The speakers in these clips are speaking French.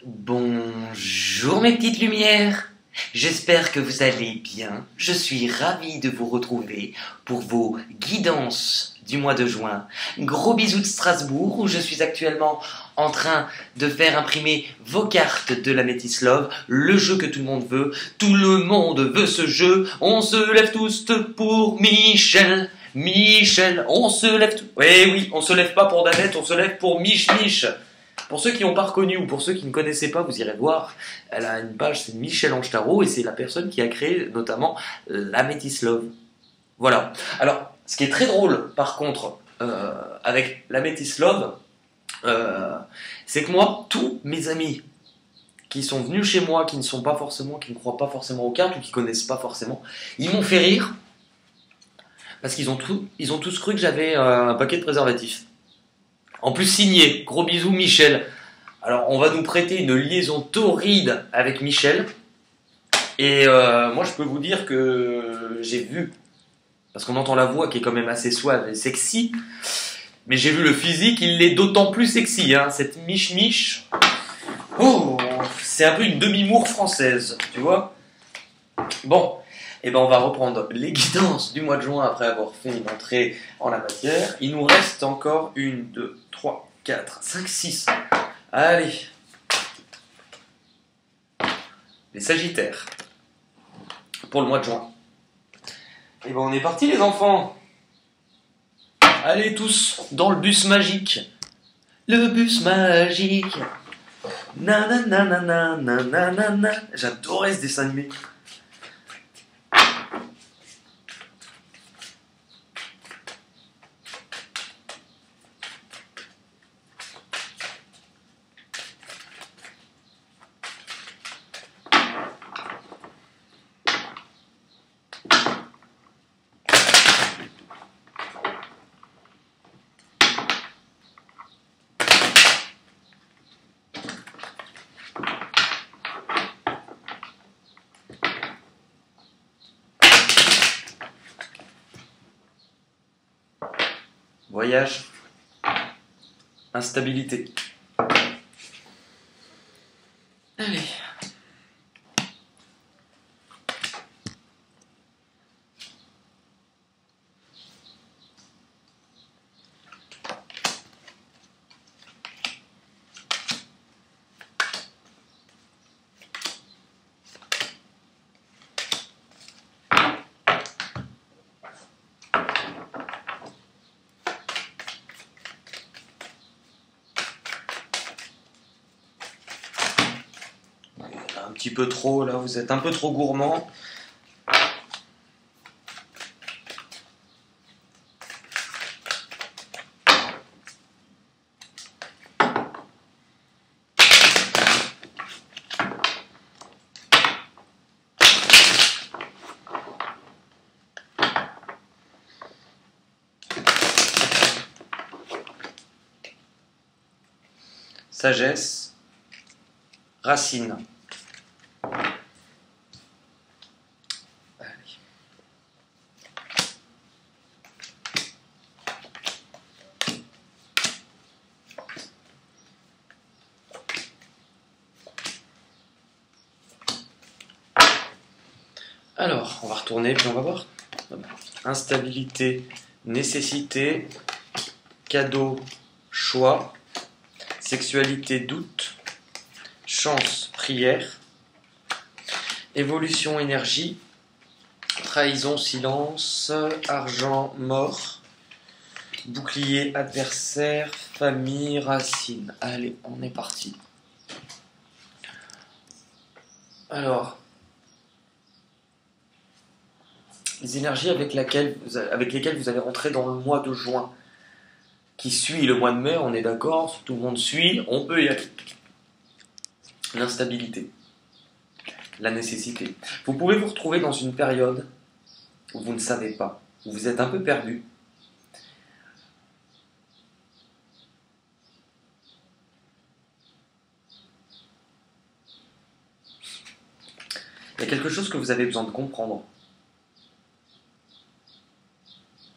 Bonjour mes petites lumières, j'espère que vous allez bien. Je suis ravi de vous retrouver pour vos guidances du mois de juin. Gros bisous de Strasbourg où je suis actuellement en train de faire imprimer vos cartes de la Métis Love, le jeu que tout le monde veut. Tout le monde veut ce jeu, on se lève tous pour Michel. Michel, on se lève tous. Oui, on se lève pas pour Danette, on se lève pour Mich. Pour ceux qui n'ont pas reconnu ou pour ceux qui ne connaissaient pas, vous irez voir. Elle a une page, c'est Michel Ange Tarot et c'est la personne qui a créé notamment la Métis Love. Voilà. Alors, ce qui est très drôle, par contre, avec la Métis Love, c'est que moi, tous mes amis qui sont venus chez moi, qui ne sont pas forcément, qui ne croient pas forcément aux cartes ou qui connaissent pas forcément, ils m'ont fait rire parce qu'ils ont tous cru que j'avais un paquet de préservatifs. En plus signé, gros bisous Michel. Alors on va nous prêter une liaison torride avec Michel. Et moi je peux vous dire que j'ai vu, parce qu'on entend la voix qui est quand même assez suave et sexy, mais j'ai vu le physique, il l'est d'autant plus sexy, hein, cette Mich. Oh, c'est un peu une demi-moure française, tu vois. Bon, et ben on va reprendre les guidances du mois de juin après avoir fait une entrée en la matière. Il nous reste encore 1, 2, 3, 4, 5, 6. Allez. Les Sagittaires. Pour le mois de juin. Et ben on est parti les enfants. Allez tous dans le bus magique. Le bus magique. Nanana, nanana. J'adorais ce dessin animé. Voyage, instabilité. Allez. Un petit peu trop, là, vous êtes un peu trop gourmand. Sagesse, racine. Alors, on va retourner, puis on va voir. Instabilité, nécessité, cadeau, choix, sexualité, doute, chance, prière, évolution, énergie, trahison, silence, argent, mort, bouclier, adversaire, famille, racine. Allez, on est parti. Alors, les énergies avec lesquelles vous allez rentrer dans le mois de juin, qui suit le mois de mai, on est d'accord, tout le monde suit, on peut y aller. L'instabilité, la nécessité. Vous pouvez vous retrouver dans une période où vous ne savez pas, où vous êtes un peu perdu. Il y a quelque chose que vous avez besoin de comprendre.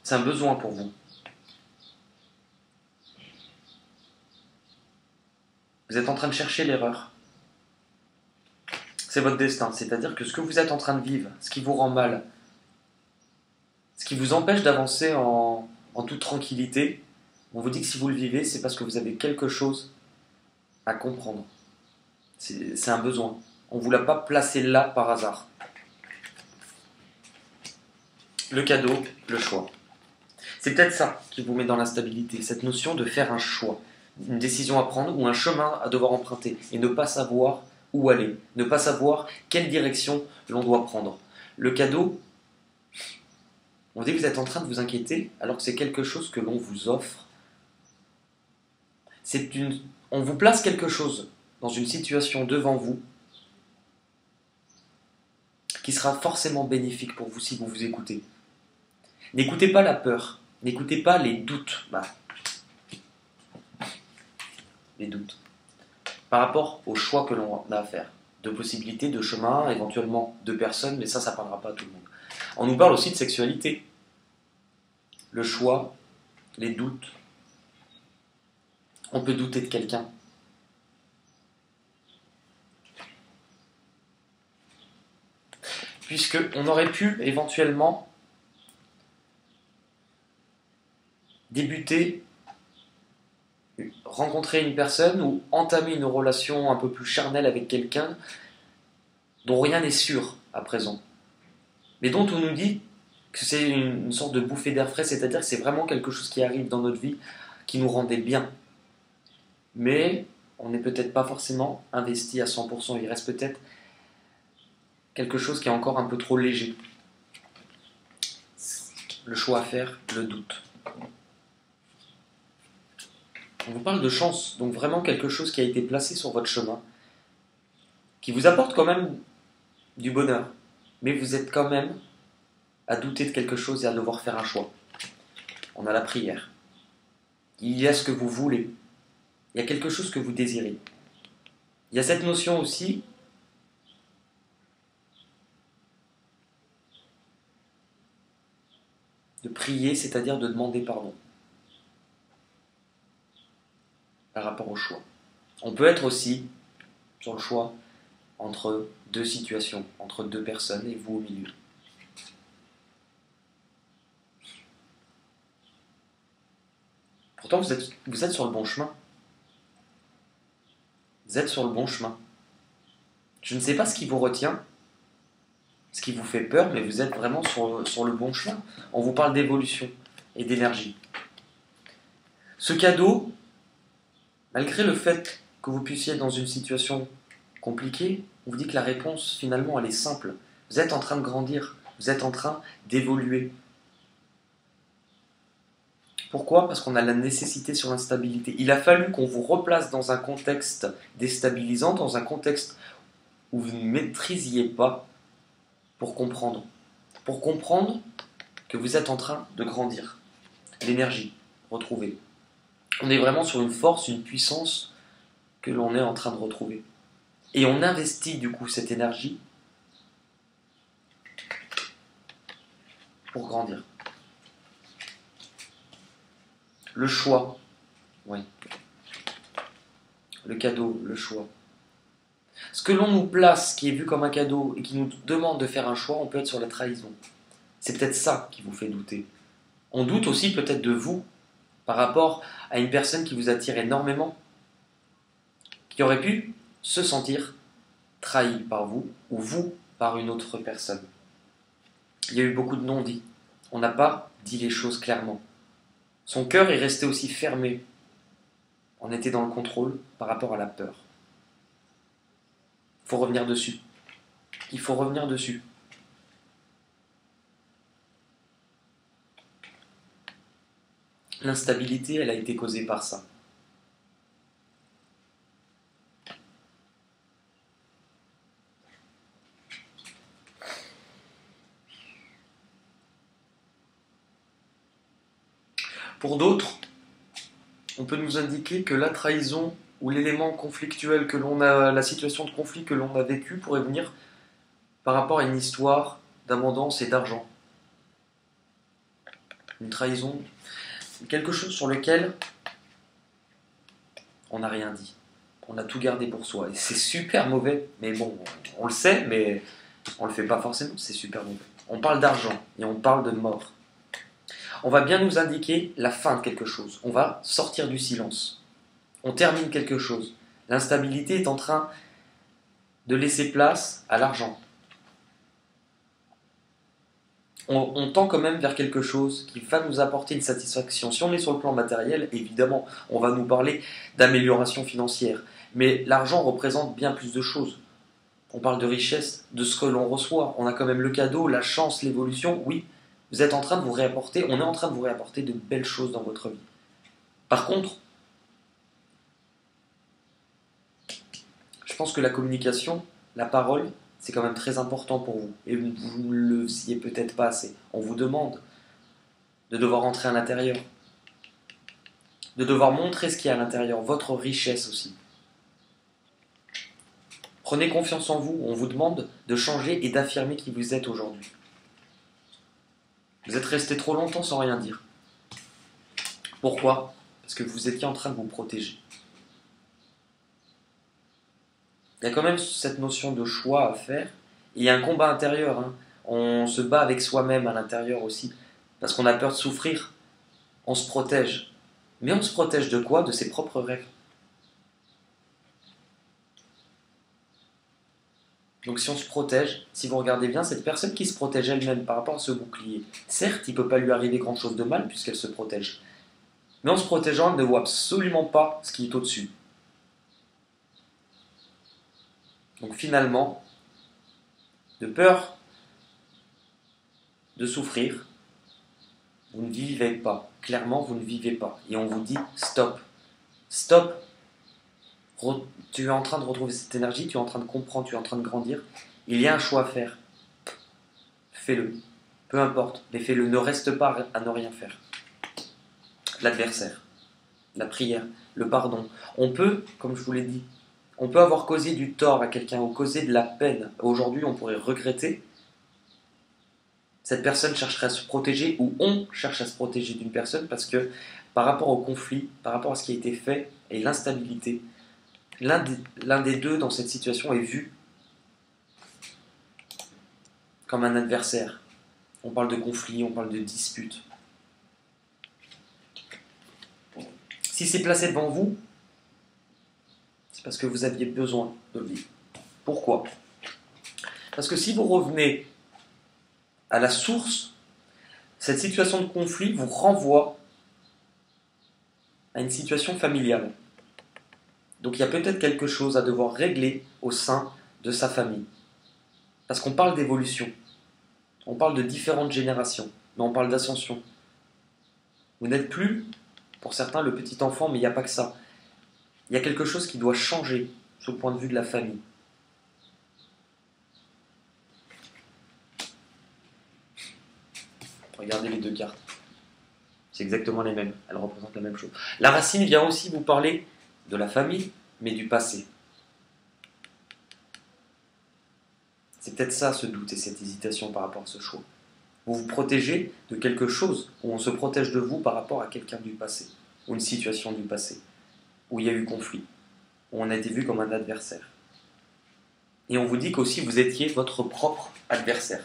C'est un besoin pour vous. Vous êtes en train de chercher l'erreur. c'est votre destin. C'est-à-dire que ce que vous êtes en train de vivre, ce qui vous rend mal, ce qui vous empêche d'avancer en toute tranquillité, on vous dit que si vous le vivez, c'est parce que vous avez quelque chose à comprendre. C'est un besoin. On ne vous l'a pas placé là par hasard. Le cadeau, le choix. C'est peut-être ça qui vous met dans l'instabilité, cette notion de faire un choix, une décision à prendre ou un chemin à devoir emprunter et ne pas savoir où aller, ne pas savoir quelle direction l'on doit prendre. Le cadeau, on dit que vous êtes en train de vous inquiéter alors que c'est quelque chose que l'on vous offre. On vous place quelque chose dans une situation devant vous qui sera forcément bénéfique pour vous si vous vous écoutez. N'écoutez pas la peur, n'écoutez pas les doutes. Les doutes. Par rapport au choix que l'on a à faire. De possibilités, de chemins, éventuellement de personnes, mais ça ne parlera pas à tout le monde. On nous parle aussi de sexualité. Le choix, les doutes. On peut douter de quelqu'un. Puisqu'on aurait pu éventuellement débuter, rencontrer une personne ou entamer une relation un peu plus charnelle avec quelqu'un dont rien n'est sûr à présent, mais dont on nous dit que c'est une sorte de bouffée d'air frais, c'est-à-dire que c'est vraiment quelque chose qui arrive dans notre vie, qui nous rendait bien. Mais on n'est peut-être pas forcément investi à 100%, il reste peut-être quelque chose qui est encore un peu trop léger. Le choix à faire, le doute. On vous parle de chance, donc vraiment quelque chose qui a été placé sur votre chemin, qui vous apporte quand même du bonheur, mais vous êtes quand même à douter de quelque chose et à devoir faire un choix. On a la prière. Il y a ce que vous voulez. Il y a quelque chose que vous désirez. Il y a cette notion aussi de prier, c'est-à-dire de demander pardon par rapport au choix. On peut être aussi sur le choix entre deux situations, entre deux personnes et vous au milieu. Pourtant, vous êtes sur le bon chemin. Vous êtes sur le bon chemin. Je ne sais pas ce qui vous retient, ce qui vous fait peur, mais vous êtes vraiment sur le bon chemin. On vous parle d'évolution et d'énergie. Ce cadeau, malgré le fait que vous puissiez être dans une situation compliquée, on vous dit que la réponse, finalement, elle est simple. Vous êtes en train de grandir, vous êtes en train d'évoluer. Pourquoi? Parce qu'on a la nécessité sur l'instabilité. Il a fallu qu'on vous replace dans un contexte déstabilisant, dans un contexte où vous ne maîtrisiez pas pour comprendre. Pour comprendre que vous êtes en train de grandir. L'énergie retrouvée. On est vraiment sur une force, une puissance que l'on est en train de retrouver. Et on investit du coup cette énergie pour grandir. Le choix, oui. Le cadeau, le choix. Ce que l'on nous place, qui est vu comme un cadeau et qui nous demande de faire un choix, on peut être sur la trahison. C'est peut-être ça qui vous fait douter. On doute aussi peut-être de vous par rapport à une personne qui vous attire énormément, qui aurait pu se sentir trahi par vous ou vous par une autre personne. Il y a eu beaucoup de non-dits. On n'a pas dit les choses clairement. Son cœur est resté aussi fermé. On était dans le contrôle par rapport à la peur. Il faut revenir dessus. Il faut revenir dessus. L'instabilité, elle a été causée par ça. Pour d'autres, on peut nous indiquer que la trahison ou l'élément conflictuel que l'on a, la situation de conflit que l'on a vécue pourrait venir par rapport à une histoire d'abondance et d'argent. Une trahison, quelque chose sur lequel on n'a rien dit. On a tout gardé pour soi. Et c'est super mauvais. Mais bon, on le sait, mais on le fait pas forcément. C'est super mauvais. On parle d'argent et on parle de mort. On va bien nous indiquer la fin de quelque chose. On va sortir du silence. On termine quelque chose. L'instabilité est en train de laisser place à l'argent. On tend quand même vers quelque chose qui va nous apporter une satisfaction. Si on est sur le plan matériel, évidemment, on va nous parler d'amélioration financière. Mais l'argent représente bien plus de choses. On parle de richesse, de ce que l'on reçoit. On a quand même le cadeau, la chance, l'évolution. Oui, vous êtes en train de vous réapporter, on est en train de vous réapporter de belles choses dans votre vie. Par contre, je pense que la communication, la parole, c'est quand même très important pour vous. Et vous ne le faisiez peut-être pas assez. On vous demande de devoir rentrer à l'intérieur, de devoir montrer ce qu'il y a à l'intérieur, votre richesse aussi. Prenez confiance en vous, on vous demande de changer et d'affirmer qui vous êtes aujourd'hui. Vous êtes resté trop longtemps sans rien dire. Pourquoi? Parce que vous étiez en train de vous protéger. Il y a quand même cette notion de choix à faire. Il y a un combat intérieur. Hein. On se bat avec soi-même à l'intérieur aussi. Parce qu'on a peur de souffrir. On se protège. Mais on se protège de quoi? De ses propres rêves. Donc si on se protège, si vous regardez bien, cette personne qui se protège elle-même par rapport à ce bouclier, certes, il ne peut pas lui arriver grand-chose de mal puisqu'elle se protège. Mais en se protégeant, elle ne voit absolument pas ce qui est au-dessus. Donc finalement, de peur de souffrir, vous ne vivez pas. Clairement, vous ne vivez pas. Et on vous dit stop. Stop. Tu es en train de retrouver cette énergie, tu es en train de comprendre, tu es en train de grandir. Il y a un choix à faire. Fais-le. Peu importe, mais fais-le. Ne reste pas à ne rien faire. L'adversaire, la prière, le pardon. On peut, comme je vous l'ai dit, on peut avoir causé du tort à quelqu'un ou causé de la peine. Aujourd'hui, on pourrait regretter. Cette personne chercherait à se protéger ou on cherche à se protéger d'une personne parce que par rapport au conflit, par rapport à ce qui a été fait et l'instabilité, l'un des deux dans cette situation est vu comme un adversaire. On parle de conflit, on parle de dispute. Si c'est placé devant vous, c'est parce que vous aviez besoin de le vivre. Pourquoi? Parce que si vous revenez à la source, cette situation de conflit vous renvoie à une situation familiale. Donc il y a peut-être quelque chose à devoir régler au sein de sa famille. Parce qu'on parle d'évolution, on parle de différentes générations, mais on parle d'ascension. Vous n'êtes plus, pour certains, le petit enfant, mais il n'y a pas que ça. Il y a quelque chose qui doit changer sur le point de vue de la famille. Regardez les deux cartes. C'est exactement les mêmes. Elles représentent la même chose. La racine vient aussi vous parler de la famille, mais du passé. C'est peut-être ça, ce doute et cette hésitation par rapport à ce choix. Vous vous protégez de quelque chose, ou on se protège de vous par rapport à quelqu'un du passé, ou une situation du passé, où il y a eu conflit, où on a été vu comme un adversaire. Et on vous dit qu'aussi vous étiez votre propre adversaire.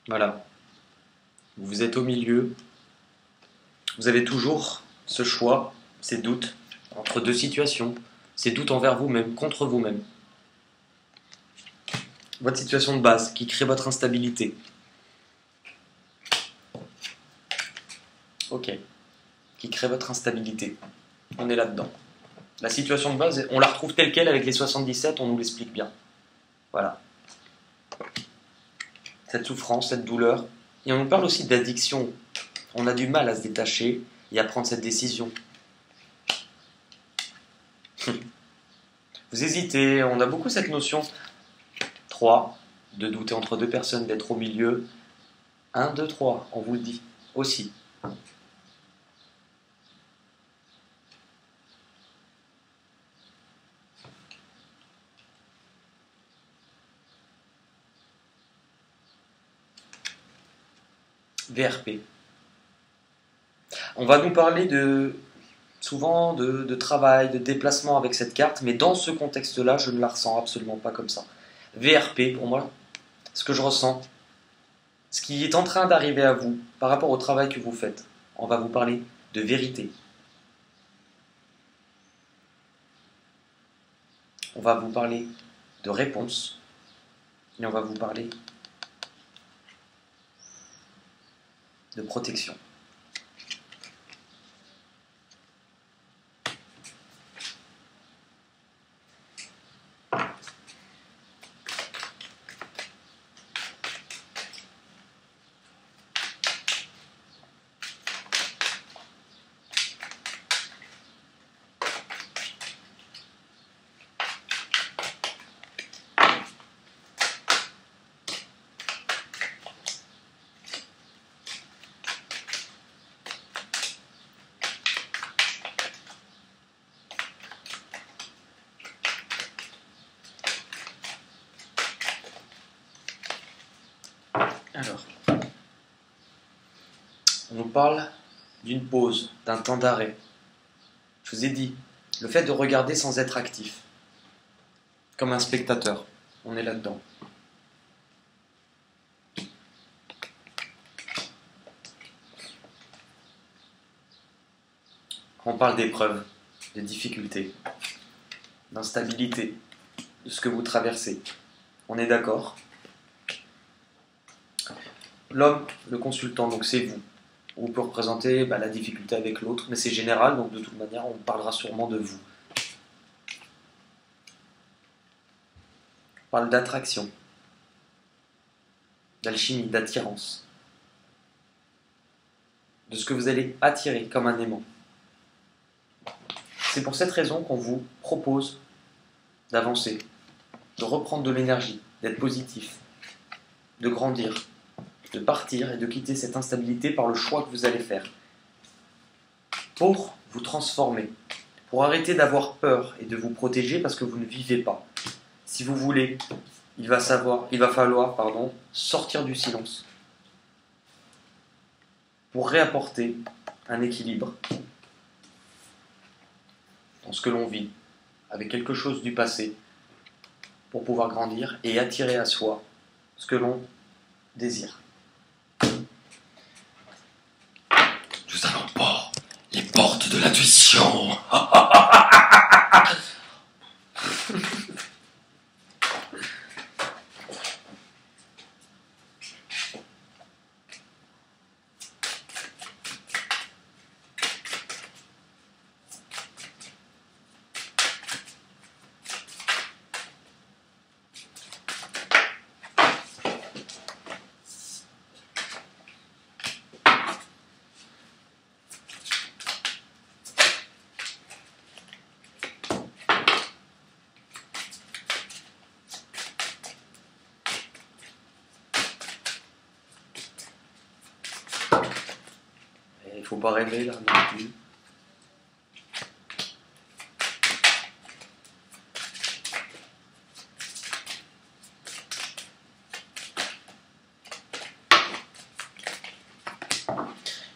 Voilà. Vous êtes au milieu. Vous avez toujours ce choix, ces doutes, entre deux situations, ces doutes envers vous-même, contre vous-même. Votre situation de base qui crée votre instabilité. Ok. Qui crée votre instabilité. On est là-dedans. La situation de base, on la retrouve telle quelle avec les 77, on nous l'explique bien. Voilà. cette souffrance, cette douleur. Et on nous parle aussi d'addiction. On a du mal à se détacher et à prendre cette décision. Vous hésitez, on a beaucoup cette notion. 3, de douter entre deux personnes, d'être au milieu. 1, 2, 3, on vous le dit aussi. VRP. On va nous parler souvent de travail, de déplacement avec cette carte, mais dans ce contexte-là, je ne la ressens absolument pas comme ça. VRP, pour moi, ce que je ressens, ce qui est en train d'arriver à vous par rapport au travail que vous faites, on va vous parler de vérité. On va vous parler de réponse, et on va vous parler de protection. Alors, on nous parle d'une pause, d'un temps d'arrêt. Je vous ai dit, le fait de regarder sans être actif, comme un spectateur, on est là-dedans. On parle d'épreuves, de difficultés, d'instabilité, de ce que vous traversez. On est d'accord ? L'homme, le consultant, donc c'est vous. Vous pouvez représenter la difficulté avec l'autre, mais c'est général, donc de toute manière, on parlera sûrement de vous. On parle d'attraction, d'alchimie, d'attirance, de ce que vous allez attirer comme un aimant. C'est pour cette raison qu'on vous propose d'avancer, de reprendre de l'énergie, d'être positif, de grandir, de partir et de quitter cette instabilité par le choix que vous allez faire. Pour vous transformer, pour arrêter d'avoir peur et de vous protéger parce que vous ne vivez pas. Si vous voulez, il va falloir sortir du silence pour réapporter un équilibre dans ce que l'on vit, avec quelque chose du passé, pour pouvoir grandir et attirer à soi ce que l'on désire. Nous allons pas les portes de l'intuition. Il ne faut pas rêver là non plus.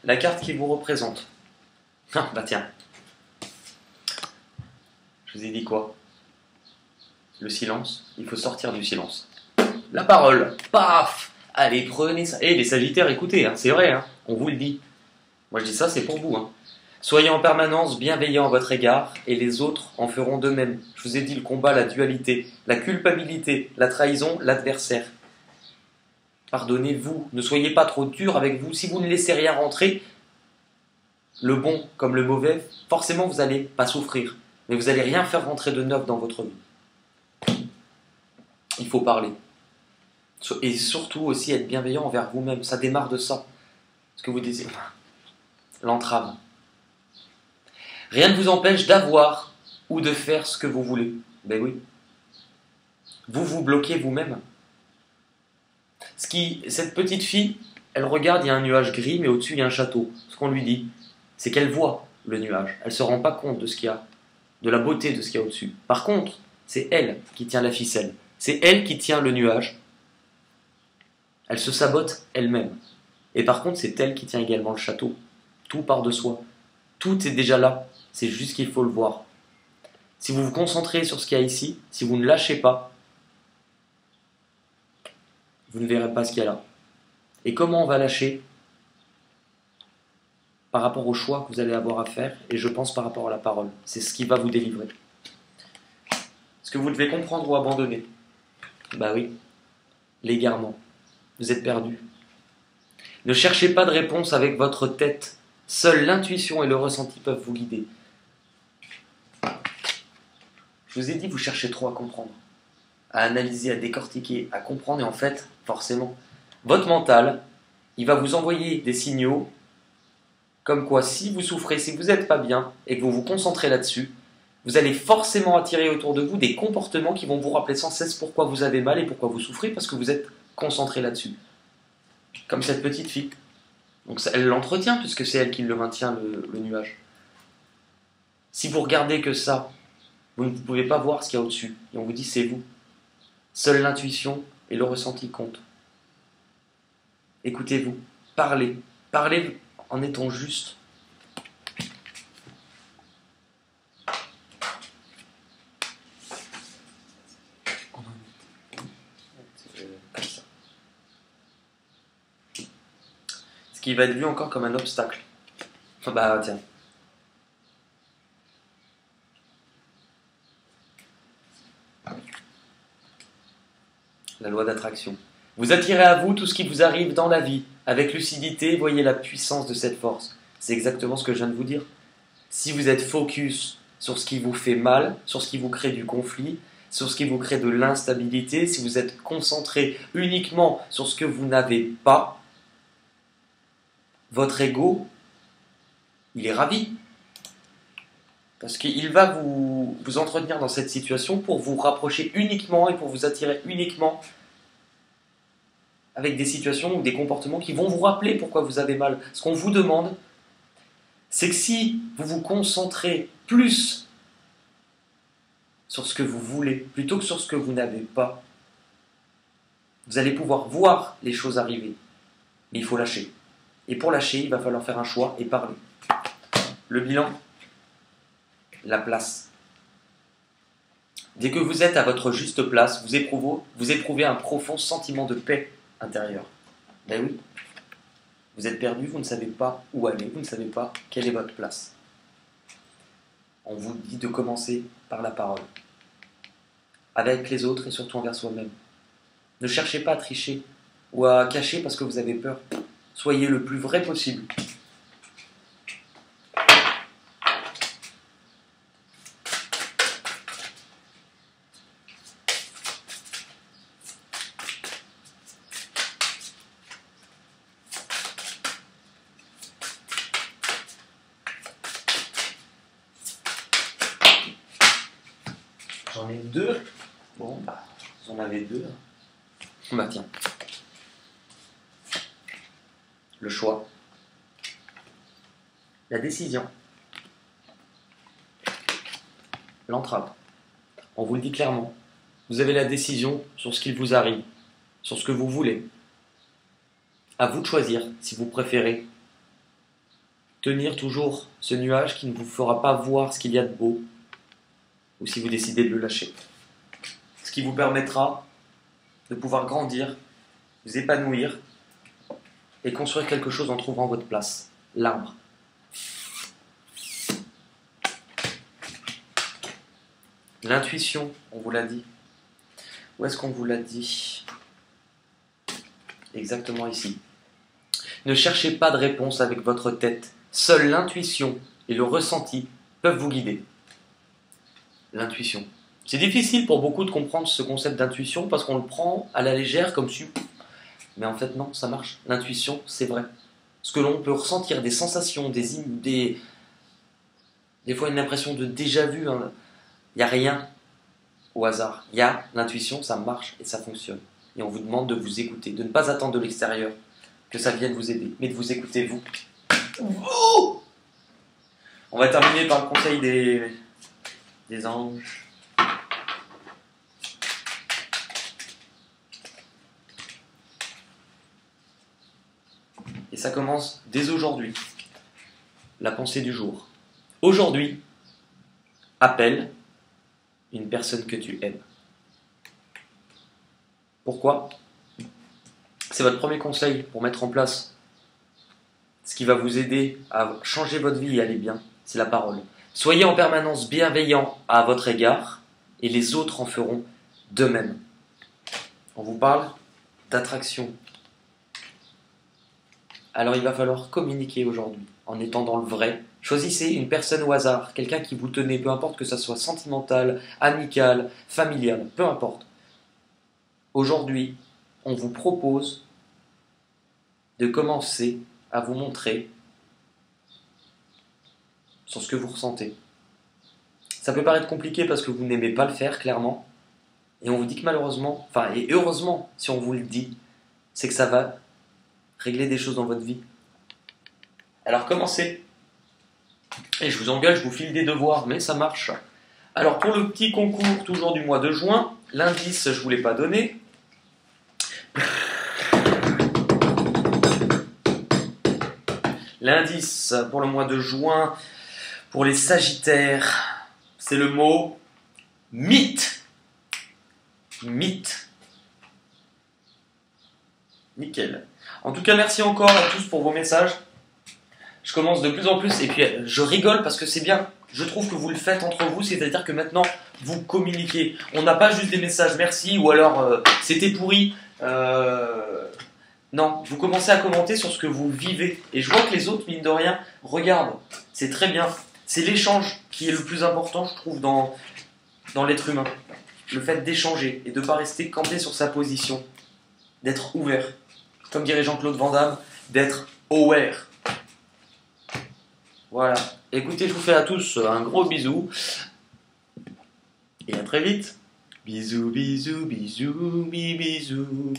La carte qui vous représente. Ah, bah tiens. Je vous ai dit quoi? Le silence, il faut sortir du silence. La parole, paf! Allez, prenez ça. Et les Sagittaires, écoutez, c'est vrai, on vous le dit. Moi je dis ça, c'est pour vous. Soyez en permanence bienveillants à votre égard et les autres en feront de même. Je vous ai dit le combat, la dualité, la culpabilité, la trahison, l'adversaire. Pardonnez-vous, ne soyez pas trop dur avec vous. Si vous ne laissez rien rentrer, le bon comme le mauvais, forcément vous n'allez pas souffrir. Mais vous n'allez rien faire rentrer de neuf dans votre vie. Il faut parler. Et surtout aussi être bienveillant envers vous-même. Ça démarre de ça. Ce que vous désirez. L'entrave. Rien ne vous empêche d'avoir ou de faire ce que vous voulez. Ben oui. Vous vous bloquez vous-même. Cette petite fille, elle regarde, il y a un nuage gris, mais au-dessus, il y a un château. Ce qu'on lui dit, c'est qu'elle voit le nuage. Elle ne se rend pas compte de ce qu'il y a, de la beauté de ce qu'il y a au-dessus. Par contre, c'est elle qui tient la ficelle. C'est elle qui tient le nuage. Elle se sabote elle-même. Et par contre, c'est elle qui tient également le château. Tout part de soi. Tout est déjà là. C'est juste qu'il faut le voir. Si vous vous concentrez sur ce qu'il y a ici, si vous ne lâchez pas, vous ne verrez pas ce qu'il y a là. Et comment on va lâcher? Par rapport au choix que vous allez avoir à faire, et je pense par rapport à la parole. C'est ce qui va vous délivrer. Ce que vous devez comprendre ou abandonner. Bah oui, l'égarement. Vous êtes perdu. Ne cherchez pas de réponse avec votre tête. Seule l'intuition et le ressenti peuvent vous guider. Je vous ai dit, vous cherchez trop à comprendre, à analyser, à décortiquer, à comprendre, et en fait, forcément, votre mental, il va vous envoyer des signaux comme quoi, si vous souffrez, si vous n'êtes pas bien, et que vous vous concentrez là-dessus, vous allez forcément attirer autour de vous des comportements qui vont vous rappeler sans cesse pourquoi vous avez mal et pourquoi vous souffrez, parce que vous êtes concentré là-dessus. Comme cette petite fille. Donc elle l'entretient, puisque c'est elle qui le maintient, le nuage. Si vous regardez que ça, vous ne pouvez pas voir ce qu'il y a au-dessus. Et on vous dit, c'est vous. Seule l'intuition et le ressenti comptent. Écoutez-vous. Parlez. Parlez en étant juste. Ce qui va être vu encore comme un obstacle. Bah tiens. La loi d'attraction. Vous attirez à vous tout ce qui vous arrive dans la vie. Avec lucidité, voyez la puissance de cette force. C'est exactement ce que je viens de vous dire. Si vous êtes focus sur ce qui vous fait mal, sur ce qui vous crée du conflit, sur ce qui vous crée de l'instabilité, si vous êtes concentré uniquement sur ce que vous n'avez pas, votre ego, il est ravi. Parce qu'il va vous entretenir dans cette situation pour vous rapprocher uniquement et pour vous attirer uniquement avec des situations ou des comportements qui vont vous rappeler pourquoi vous avez mal. Ce qu'on vous demande, c'est que si vous vous concentrez plus sur ce que vous voulez plutôt que sur ce que vous n'avez pas, vous allez pouvoir voir les choses arriver. Mais il faut lâcher. Et pour lâcher, il va falloir faire un choix et parler. Le bilan, la place. Dès que vous êtes à votre juste place, vous éprouvez un profond sentiment de paix intérieure. Ben oui, vous êtes perdu, vous ne savez pas où aller, vous ne savez pas quelle est votre place. On vous dit de commencer par la parole, avec les autres et surtout envers soi-même. Ne cherchez pas à tricher ou à cacher parce que vous avez peur. Soyez le plus vrai possible. J'en ai deux. Bon, bah, vous en avez deux. Bah tiens. Le choix. La décision. L'entrave. On vous le dit clairement. Vous avez la décision sur ce qu'il vous arrive, sur ce que vous voulez. À vous de choisir si vous préférez tenir toujours ce nuage qui ne vous fera pas voir ce qu'il y a de beau, ou si vous décidez de le lâcher. Ce qui vous permettra de pouvoir grandir, vous épanouir et construire quelque chose en trouvant votre place, l'arbre. L'intuition, on vous l'a dit. Où est-ce qu'on vous l'a dit? Exactement ici. Ne cherchez pas de réponse avec votre tête. Seule l'intuition et le ressenti peuvent vous guider. L'intuition. C'est difficile pour beaucoup de comprendre ce concept d'intuition parce qu'on le prend à la légère comme si... Mais en fait non, ça marche. L'intuition, c'est vrai. Ce que l'on peut ressentir, des sensations, des fois une impression de déjà-vu, hein. Il n'y a rien au hasard. Il y a l'intuition, ça marche et ça fonctionne. Et on vous demande de vous écouter, de ne pas attendre de l'extérieur que ça vienne vous aider, mais de vous écouter vous. On va terminer par le conseil des anges. Et ça commence dès aujourd'hui. La pensée du jour. Aujourd'hui, appelle une personne que tu aimes. Pourquoi ? C'est votre premier conseil pour mettre en place ce qui va vous aider à changer votre vie et aller bien. C'est la parole. Soyez en permanence bienveillant à votre égard et les autres en feront de même. On vous parle d'attraction. Alors il va falloir communiquer aujourd'hui en étant dans le vrai. Choisissez une personne au hasard, quelqu'un qui vous tenait, peu importe que ça soit sentimental, amical, familial, peu importe. Aujourd'hui, on vous propose de commencer à vous montrer sur ce que vous ressentez. Ça peut paraître compliqué parce que vous n'aimez pas le faire, clairement. Et on vous dit que malheureusement, et heureusement, si on vous le dit, c'est que ça va régler des choses dans votre vie. Alors commencez. Et je vous engueule, je vous file des devoirs, mais ça marche. Alors pour le petit concours, toujours du mois de juin, l'indice, je ne vous l'ai pas donné. L'indice pour le mois de juin, pour les Sagittaires, c'est le mot mythe. Mythe. Nickel. En tout cas, merci encore à tous pour vos messages. Je commence de plus en plus et puis je rigole parce que c'est bien. Je trouve que vous le faites entre vous, c'est-à-dire que maintenant vous communiquez. On n'a pas juste des messages merci ou alors c'était pourri. Non, vous commencez à commenter sur ce que vous vivez. Et je vois que les autres, mine de rien, regardent. C'est très bien. C'est l'échange qui est le plus important, je trouve, dans l'être humain. Le fait d'échanger et de ne pas rester campé sur sa position. D'être ouvert. Comme dirait Jean-Claude Van Damme, d'être aware. Voilà. Écoutez, je vous fais à tous un gros bisou. Et à très vite. Bisous, bisous, bisous, bisous.